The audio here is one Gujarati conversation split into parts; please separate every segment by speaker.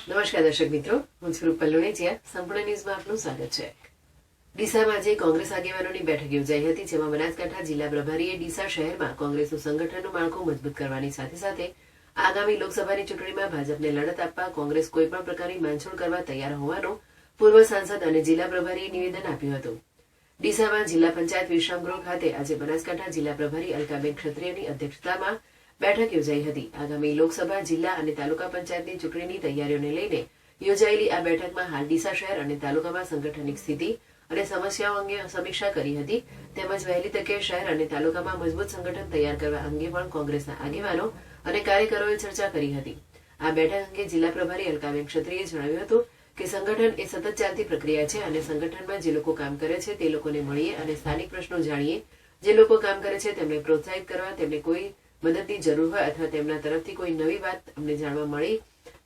Speaker 1: નમસ્કાર દર્શક મિત્રો, હું છું રૂપલ લુણેચિયા. સંપૂર્ણ ન્યૂઝમાં આપનું સ્વાગત છે. ડીસામાં આજે કોંગ્રેસ આગેવાનોની બેઠક યોજાઈ હતી, જેમાં બનાસકાંઠા જિલ્લા પ્રભારીએ ડીસા શહેરમાં કોંગ્રેસનું સંગઠનનું માળખું મજબૂત કરવાની સાથે સાથે આગામી લોકસભાની ચૂંટણીમાં ભાજપને લડત આપવા કોંગ્રેસ કોઈપણ પ્રકારની બાંધછોડ કરવા તૈયાર હોવાનું પૂર્વ સાંસદ અને જિલ્લા પ્રભારીએ નિવેદન આપ્યું હતું. ડીસામાં જિલ્લા પંચાયત વિશ્રામગૃહ ખાતે આજે બનાસકાંઠા જિલ્લા પ્રભારી અલકાબેન ક્ષત્રિયની અધ્યક્ષતામાં બેઠક યોજાઈ હતી. આગામી લોકસભા, જિલ્લા અને તાલુકા પંચાયતની ચૂંટણીની તૈયારીઓને લઈને યોજાયેલી આ બેઠકમાં હાલ ડીસા શહેર અને તાલુકામાં સંગઠનિક સ્થિતિ અને સમસ્યાઓ અંગે સમીક્ષા કરી હતી. તેમજ વહેલી તકે શહેર અને તાલુકામાં મજબૂત સંગઠન તૈયાર કરવા અંગે પણ કોંગ્રેસના આગેવાનો અને કાર્યકરોએ ચર્ચા કરી હતી. આ બેઠક અંગે જિલ્લા પ્રભારી અલકાબેન ક્ષત્રિયે જણાવ્યું હતું કે સંગઠન એ સતત ચાલતી પ્રક્રિયા છે અને સંગઠનમાં જે લોકો કામ કરે છે તે લોકોને મળીએ અને સ્થાનિક પ્રશ્નો જાણીએ. જે લોકો કામ કરે છે તેમને પ્રોત્સાહિત કરવા, તેમને કોઈ મદદની જરૂર હોય અથવા તેમના તરફથી કોઈ નવી વાત અમને જાણવા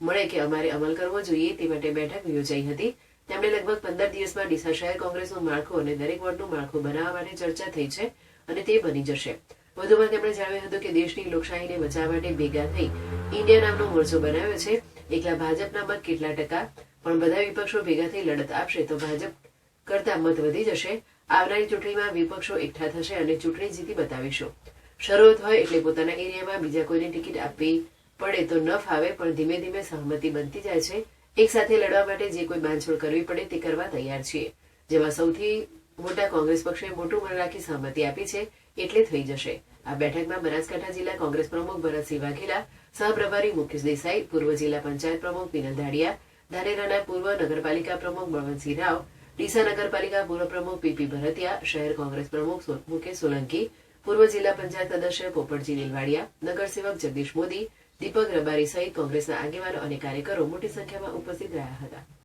Speaker 1: મળે કે અમારે અમલ કરવો જોઈએ, તે માટે બેઠક યોજાઈ હતી. તેમણે લગભગ 15 દિવસમાં ડીસા શહેર કોંગ્રેસનું માળખું અને દરેક વોર્ડનું માળખું બનાવવા માટે ચર્ચા થઈ છે અને તે બની જશે. વધુમાં તેમણે જણાવ્યું હતું કે દેશની લોકશાહીને બચાવવા માટે ભેગા થઈ ઇન્ડિયા નામનો મોરચો બનાવ્યો છે. એકલા ભાજપના મત કેટલા ટકા, પણ બધા વિપક્ષો ભેગા થઈ લડત આપશે તો ભાજપ કરતા મત વધી જશે. આવનારી ચૂંટણીમાં વિપક્ષો એકઠા થશે અને ચૂંટણી જીતી બતાવીશું. શરૂઆત હોય એટલે પોતાના એરિયામાં બીજા કોઈને ટિકિટ આપવી પડે તો ન ફાવે, પણ ધીમે ધીમે સહમતિ બનતી જાય છે. એક સાથે લડવા માટે જે કોઈ બાંધછોડ કરવી પડે તે કરવા તૈયાર છીએ. જેમાં સૌથી મોટા કોંગ્રેસ પક્ષે મોટું મન રાખી સહમતિ આપી છે એટલે થઈ જશે. આ બેઠકમાં બનાસકાંઠા જિલ્લા કોંગ્રેસ પ્રમુખ ભરતસિંહ વાઘેલા, સહપ્રભારી મુકેશ દેસાઈ, પૂર્વ જિલ્લા પંચાયત પ્રમુખ વિનલ ધાડિયા, ધાનેરાના પૂર્વ નગરપાલિકા પ્રમુખ બળવંતસિંહ રાવ, ડીસા નગરપાલિકા પૂર્વ પ્રમુખ પીપી ભરતિયા, શહેર કોંગ્રેસ પ્રમુખ મુકેશ સોલંકી, પૂર્વ જિલ્લા પંચાયત સદસ્ય પોપટજી દિલવાડિયા, નગરસેવક જગદીશ મોદી, દીપક રબારી સહિત કોંગ્રેસના આગેવાનો અને કાર્યકરો મોટી સંખ્યામાં ઉપસ્થિત રહ્યા હતા.